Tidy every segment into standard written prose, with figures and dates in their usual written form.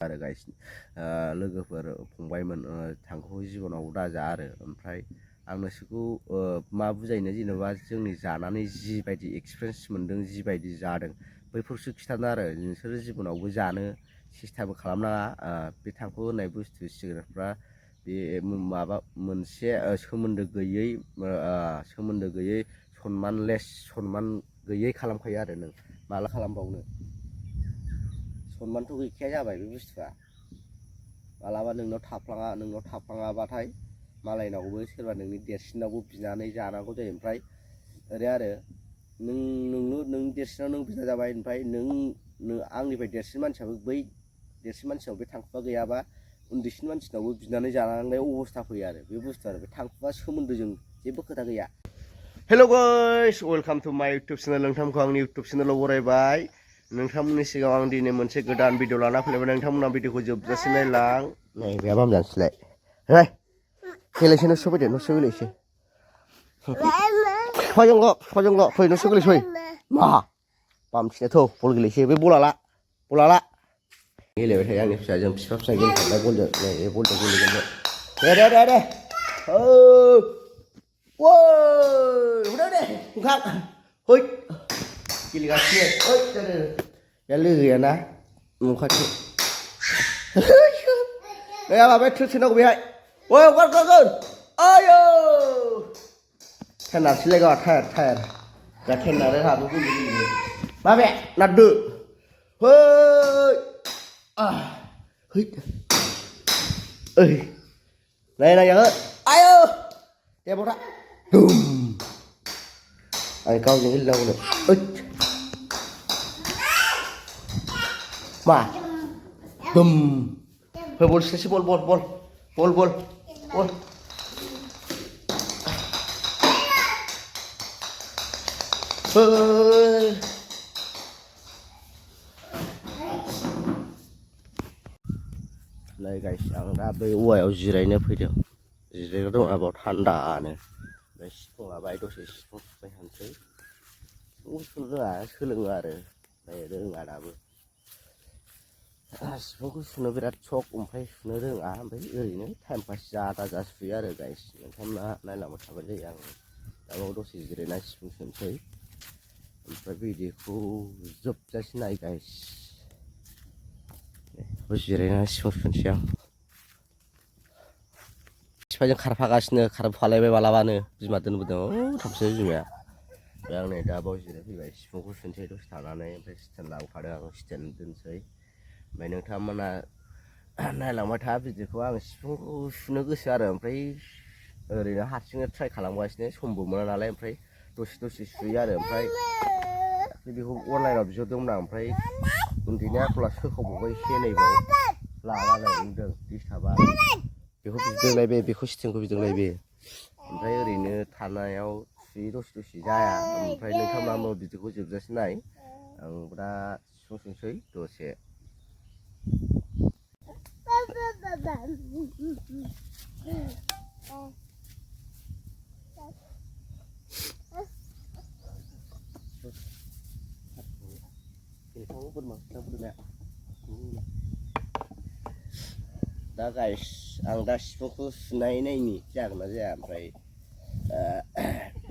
आरो गाइस लोगोफोर फंबायमोन थांखु जिबनाव दाजा आरो ओमफ्राय आं नोंसोरखौ मा बुजायनो जेनेबा जोंनि जानानै जिबायदि एक्सपिरियेन्स मोन्दों जिबायदि जादों बैफोरसो खिथानो आरो नोंसोरो जिबनावबो जानो सेस्थाबो खालामनाङा बे थांखु होननाय बुस्थु सिगारेटफ्रा बे माबा मोनसे सोमोन्दो गैयै सनमान गैयै खालामखायो आरो नों माला खालामबावनो सनमानथ' गैखाया जाबाय बे बुस्थुआ मालाबा नोंनाव थाफ्लाङाबाथाय मालायनावबो सोरबा नोंनि देरसिनावबो बिनानै जानांगौ जायो ओमफ्राय ओरै आरो नों देरसिनाव नों बिना जाबाय ओमफ्राय नों आंनिफ्राय देरसिन मानसियाबो बै देरसिन मानसिनाव बे थांखुआ गैयाबा उन्दैसिन मानसिनावबो बिनानै जानांनाय अबस्था फैयो आरो बे बुस्थुआ आरो बे थांखुआ सोमोन्दोजों जेबो खोथा गैया। हेल' गाइस वेलकाम टु माय इउटुब चेनेल नोंथांखौ आंनि इउटुब चेनेलाव बरायबाय नोंथांमोननि सिगाङाव आं दिनै मोनसे गोदान भिडिअ लाना फैलायबाय नोंथांमोना भिडिअखौ जोबजासे नायलां नै बेहा बामजानोसैलाय हे गेलेसै न'सो फैदो न'सो गेलेसै फजोंल' फै न'सो गेलेसै मा बामसिनाथ' बल गेलेसै बे बला ला गेलेबाय थायो आंनि फिसाजों फिसा गेलेखांबाय बलजों नै बे बलजों गेलेगोन दे उdah deh, enggak, hoi, gili kasih, hoi, ya lu ya na, muka tu, ya apa betul sih nak biar, woi, kau, ayo, tenar sih lega, ter, gak tenar deh aku pun gini, babe, nadu, hoi, hoi, này ya, ayo, ya borak. Ai câu những cái lâu này mà thôi bol sẽ bol này guys ang đã bị uể जिरायनो फैदों जिरायनो दङ आबाव थान्दानो सिफुं लाबाय दसे सिफुं सुबाय थानोसै सिफुंखौ सुनो रोङा सोलोङो आरो रोङा दाबो सिफुंखौ सुनो बिराद सक ओमफ्राय सुनो रोङा ओमफ्राय ओरैनो टाइम पास जादा सुयो आरो गाइस नोंथांमोना नायलांबाय थाबाय जायो आं दाबाव दसे जिरायना सिफुं सुनोसै ओमफ्राय भिडिअखौ जोबजासे नाय गाइस जिरायना सिफुं सुनोसै आं बिफाजों खारफालायबाय मालाबानो बिमा दोनबोदों थांसै बिमाया ओमफ्राय आं नै दा बाव जिरायफैबाय सिफुंखौ सुनोसै दसे थानानै ओमफ्राय स्टेन्ड लाबोखादों आं स्टेन्ड दोनसै ओमफ्राय नोंथांमोना नायलांबाय था भिडिअखौ आं सिफुंखौ सुनो गोसो आरो ओमफ्राय ओरैनो हारसिंनो ट्राइ खालामगासिनो समबो मोना नालाय ओमफ्राय दसे सुयो आरो ओमफ्राय बेखौ अनलाइनाव बिहरदोंमोन आं ओमफ्राय उन्दैनि आखला सोखावबावबाय एसे नैबाव लानानै नुदों डिस्टार्बा बेखौ बिदोंलाय बेखौ स्टेन्डखौ बिदोंलाय बे ओमफ्राय ओरैनो थानायाव सुयो दसे जाया ओमफ्राय नोंथांमोना उनाव भिडिअखौ जोबजासे नाय आं दा सिफुं सुनोसै दसे दा गाइस आं दा सिफुंखौ सुनाय नायनि जागोन ना जाया ओमफ्राय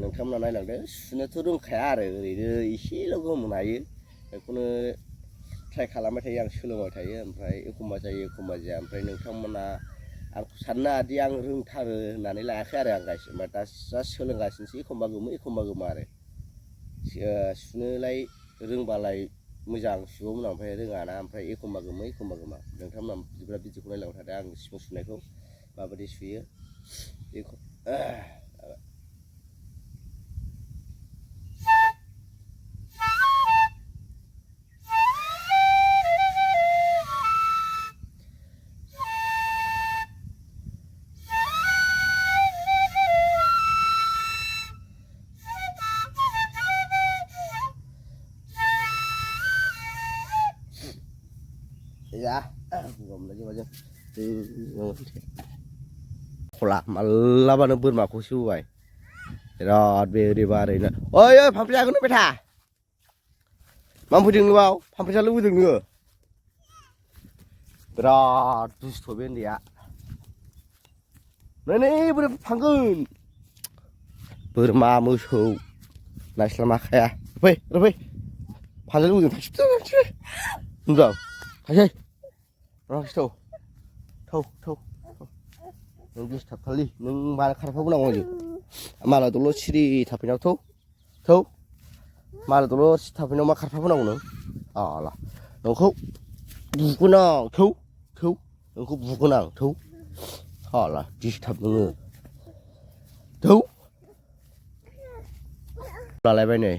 नोंथांमोना नायलांदो सुनोथ' रोंखाया आरो ओरैनो एसेल' गोमोन हायो बेखौनो ट्राइ खालामबाय थायो आं सोलोंबाय थायो ओमफ्राय एखमबा जायो एखमबा जाया ओमफ्राय नोंथांमोना आंखौ साननो नाङादि आं रोंथारो होननानै लायाखै आरो आं गाइस ओमफ्राय दा जास्ट सोलोंगासिनोसै एखमबा गोमो आरो सुनोलाय रोंबालाय मोजां सुगौमोन ओमफ्राय रोङाना ओमफ्राय एखमबा गोमा नोंथांमोना बिदिब्ला भिडिअखौ नायलांबाय थादो आं सिफुं सुनायखौ माबायदि सुयो बेखौ ya gom lagi macam kolak malah boरमाखौ सौबाय बिराद बेरेबा ओरैनो ओइ फामफ्लि जागोन नों बेथा मा फैदों नोंनाव फामफ्लि जानो लुबैदों नोङो बिराद दुस्थ' बे उन्दैया नै बोरै फांगोन बोरमा मोसौ नायस्लामाखाया फै फानजानो लुगैदों थांसै होनदों थांसै थांसै थौ नों डिस्टार्ब खालि नों माला खारफाबोनांगौ आंजों माला दल' सिरि थाफैनांगौ थौ माला दल' सिरि थाफैनांगौ मा खारफाबोनांगौ नों आला नोंखौ बुगोन आं थौ नोंखौ बुगोन आं थौ हाला डिस्टार्ब नोङो थौ लालायबाय नै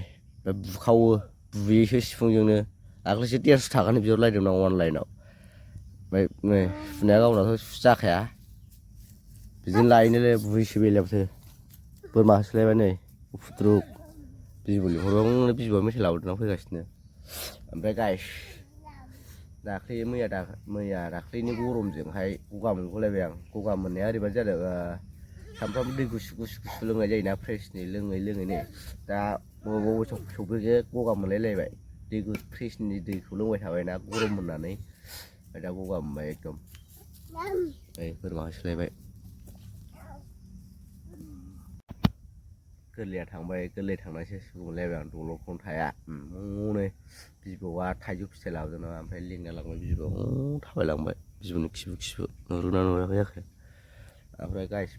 बुखावो बुयोसो सिफुंजोंनो दाख्लैसो 150 थाखानि बिहरलायदोंमोन आं अनलाइनाव ओमफ्राय नै फुनाया गावनाथ' जाखाया बिदिनो लायनोलाय बुयोसो बेलायबोथो बोरमा होसोलायबाय नै उफुद्रुक बिबु लिंहरबानो बिबुआ मेथाइ लाबोनानै फैगासिनो ओमफ्राय गाइस दाख्लै मैया दाख्लैनि गरमजोंहाय गगा मोनगुलायबाय आं गगा मोननाया ओरैबायदि जादों सामफ्रामबो दै गुसु लोंनाय जायोना फ्रेसनि लोङै नै दा बबाव सौफैयो गगा मोनलायलायबाय दै फ्रेसनि दैखौ लोंबाय थाबायना गरम मोननानै दा गगा मोनबाय एकदम बोरमा होसोलायबाय गोरलैया थांबाय गोरलै थांनायसो सोंलायबाय आं दलरखौनो थाया हनै बिबौआ थाइजौ फिथाइ लाबोदों नामा ओमफ्राय लेंना लांबाय बिबौआ थाबायलांबाय बिबौनि खिबु नुहुरना नुवाखै जाखो ओमफ्राय गाइस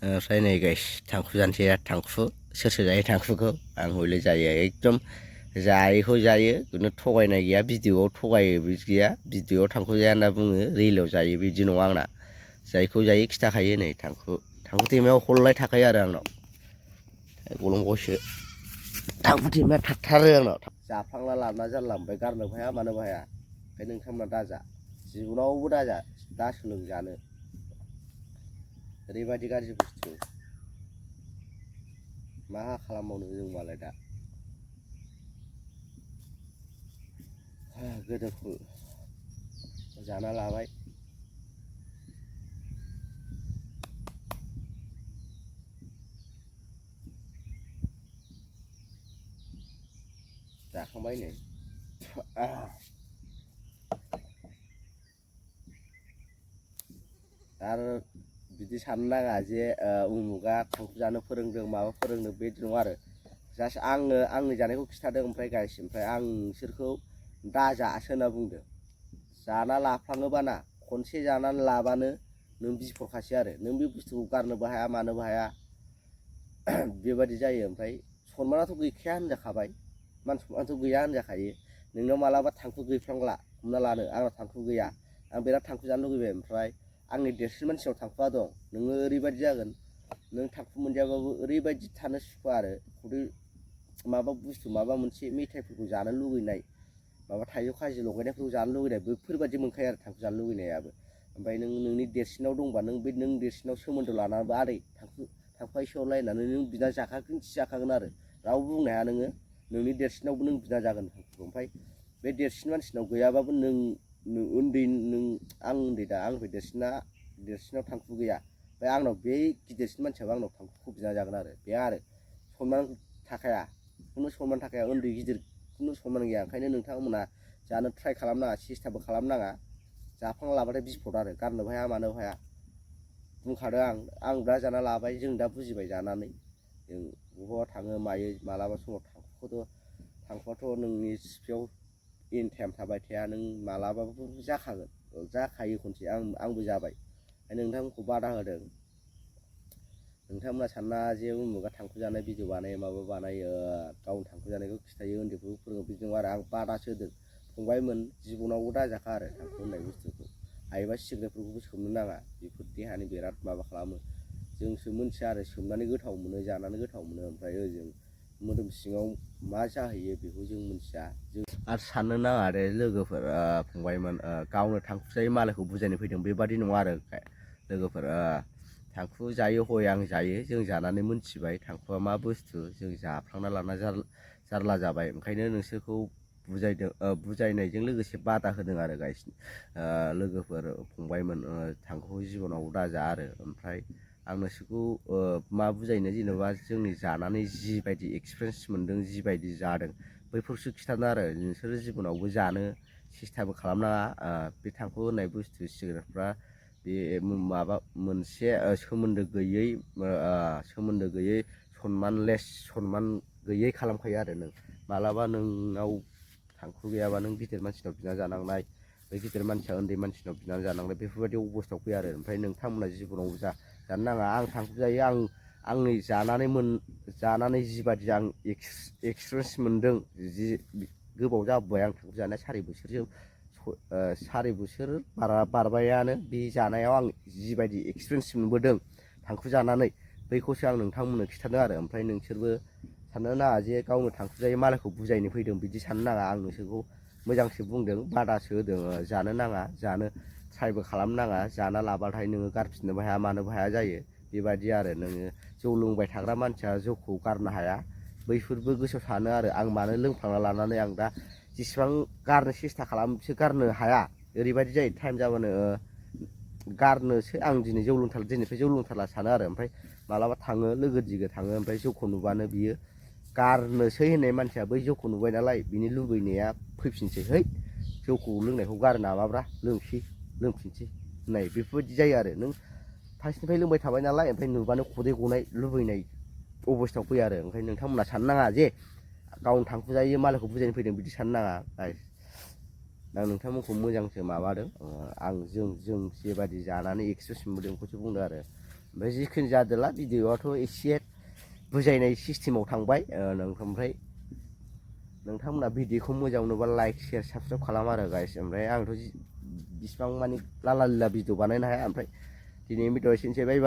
ओमफ्राय नै गाइस थांखु जानोसै थांखु सोर जायो थांखुखौ आं हयले जायो एकदम जायैखौ जायो बिदिनो थगायनाय गैया भिडिअआव थगायो बिदि गैया भिडिअआव थांखु जाया होनना बुङो रियेलाव जायो बिदि नङा आंना जायखौ जायो खिथाखायो नै थांखु थेमायाव हललाय थाखायो आरो आंनाव गलंगावसो थांखु थेमाया थाथारो आंनाव जाफ्लांला लाना जानला ओमफ्राय गारनोबो हाया मानोबो हाया ओंखायनो नोंथांमोना दाजा जिबनावबो दाजा दा सोलों जानो ओरैबायदि गाज्रि बुस्थु मा खालामबावनो जों मालाय दा गोदोफोर जाना लाबाय जाखांबाय नै आरो बिदि साननो नाङा जे उमुगा थांखु जानो फोरोंदों माबा फोरोंदों बेदि नङा आरो जास्ट आंनि जानायखौ खिथादों ओमफ्राय गाइस ओमफ्राय आं नोंसोरखौ दाजासो होनना बुंदों जाना लाफ्लाङोबाना खनसे जानानै लाबानो नों बिफरखासै आरो नों बे बुस्थुखौ गारनोबो हाया मानोबो हाया बेबादि जायो ओमफ्राय सनमानाथ' गैखाया होनजाखाबाय मान सनमानाथ' गैया होनजाखायो नोंनाव मालाबा थांखु गैफ्लांला हमना लानो आंनाव थांखु गैया आं बिराद थांखु जानो लुगैबाय ओमफ्राय आंनि देरसिन मानसिनाव थांखुआ दं नोङो ओरैबायदि जागोन नों थांखु मोनजायाबाबो ओरैबायदि थानो सुखुवा आरो खदै माबा बुस्थु माबा मोनसे मेथाइफोरखौ जानो लुगैनाय माबा थाइजौ खाजि लगायनायफोरखौ जानो लुगैनाय बेफोरबायदि मोनखायो आरो थांखु जानो लुगैनायाबो ओमफ्राय नोंनि देरसिनाव दंबा नों देरसिनाव सोमोन्दो लानानैबो आदै थांखुआ एसे हरलाय होननानै नों बिना जाखागोन आरो रावबो बुंनो हाया नोंनि देरसिनावबो नों बिना जागोन थांखुखौ ओमफ्राय बे देरसिन मानसिनाव गैयाबाबो आं उन्दै दा आंनिफ्राय देरसिनाव थांखु गैया ओमफ्य आंनाव बे गिदिरसिन मानसियाबो आंनाव थांखुखौ बिना जागोन आरो बे आरो सनमान थाखाया खुनु सनमान थाखाया उन्दै गिदिर खुनु सनमान गैया ओंखायनो नोंथांमोना जानो ट्राइ खालामनाङा सेस्थाबो खालामनाङा जाफ्लांना लाबाथाय बिस्फद आरो गारनोबो हाया मानोबो हाया बुंखादों आं दा जाना लाबाय जों दा बुजिबाय जानानै जों बबावबा थाङो मायो मालाबा समाव थांखुआथ' नोंनि सिफियाव इन टाइम थाबाय थाया नों मालाबाबो जाखायो खनसे आंबो जाबाय नोंथांमोनखौ बादा होदों नोंथांमोना सानना जे उमुगा थांखु जानाय भिडिअ बानायो माबा बानायो गावनि थांखु जानायखौ खिथायो उन्दैफोरखौ फोरोङो बिदि नङा आरो आं बादासो होदों फंबायमोन जिबनावबो दाजाखा आरो थांखु होननाय बुस्थुखौ हायोबा सिगारेटफोरखौबो सोबनो नाङा बेफोर देहानि बिराद माबा खालामो जोंसो मोनथिया आरो सोबनानै गोथाव मोनो जानानै गोथाव मोनो ओमफ्राय ओजों मोदोम सिङाव मा जाहैयो बेखौ जों मोनथिया आरो साननो नाङा दे लोगोफोर फंबायमोन गावनो थांखु जायो मालायखौ बुजायनो फैदों बेबादि नङा आरो लोगोफोर थांखु जायो हय आं जायो जों जानानै मोनथिबाय थांखुआ मा बुस्थु जों जाफ्लांना लाना जारला जाबाय ओंखायनो नोंसोरखौ बुजायनायजों लोगोसे बादा होदों आरो गाइस लोगोफोर फंबायमोन थांखुखौ जिबनाव दाजा आरो ओमफ्राय आं नोंसोरखौ मा बुजायनो जेनेबा जोंनि जानानै जिबायदि एक्सपिरियेन्स मोनदों जिबायदि जादों बैफोरसो खिथादों आरो नोंसोरो जिबनावबो सिस्टेम खालामनाङा बे थांखु होननाय बुस्थु सिगारेटफ्रा बे माबा मोनसे सोमोन्दो गैयै सनमान गैयै खालामखायो आरो नों मालाबा नोंनाव थांखु गैयाबा नों गिदिर मानसिनाव बिना जानांनाय बे गिदिर मानसिया उन्दै मानसिनाव बिनानै जानांनाय बेफोरबायदि अबस्थायाव फैयो आरो ओमफ्राय नोंथांमोना जिबनाव जानो नाङा आं थांखु जायो आंनि जानानै जिबादि आं एक्सपिरियेन्स मोनदों जि गोबाव जाबोबाय आं थांखु जानाया 4 बोसोर बारबायानो बे जानायाव आं जिबायदि एक्सपिरियेन्स मोनबोदों थांखु जानानै बैखौसो आं नोंथांमोननो खिन्थादों आरो ओमफ्राय नोंसोरबो साननो नाङा जे गावनो थांखु जायो मालायखौ बुजायनो फैदों बिदि साननो नाङा आं नोंसोरखौ मोजांसो बुंदों बादासो होदों जानो नाङा जानो ट्राइबो खालामनो नाङा जाना लाबाथाय नोङो गारफिननोबो हाया मानोबो हाया जायो बेबायदि आरो नोङो जौ लोंबाय थाग्रा मानसिया जौखौ गारनो हाया बैफोरबो गोसोआव सानो आरो आं मानो लोंफ्लांना लानानै आं दा जेसेबां गारनो सेस्था खालामसो गारनो हाया ओरैबायदि जायो टाइम जाबानो गारनोसो आं दिनैनिफ्राय जौ लोंथारला सानो आरो ओमफ्राय मालाबा थाङो लोगो दिगो थाङो ओमफ्राय जौखौ नुबानो बियो गारनोसै होननाय मानसिया बै जौखौ नुबाय नालाय बिनि लुबैनाया फैफिनसै है जौखौ लोंनायखौ गारनो नामाब्रा लोंफिनसै होननाय बेफोरबायदि जायो आरो नों फार्स्टनिफ्राय लोंबाय थाबाय नालाय ओमफ्राय नुबानो खदै गनाय लुबैनाय अबस्थायाव फैयो आरो ओंखायनो नोंथांमोना साननो नाङा जे गावनो थांखु जायो मालायखौ बुजायनो फैदों बिदि साननो नाङा गाइस आं नोंथांमोनखौ मोजांसो माबादों जों जेबादि जानानै एक्सपिरियेन्स मोनबोदों बेखौसो बुंदों आरो ओमफ्राय जिखुनु जादोला भिडिअ'आथ' एसे बुजायनाय सिस्टेमाव थांबाय ओमफ्राय नोंथांमोना भिडिअ'खौ मोजां नुबा लाइक शेयार साबसक्राइब खालाम आरो गाइस ओमफ्राय आंथ' बिसिबां मानि लाला लिला भिडिअ बानायनो हाया ओमफ्राय दिनै भिडिअ एसेनोसै बाय बाय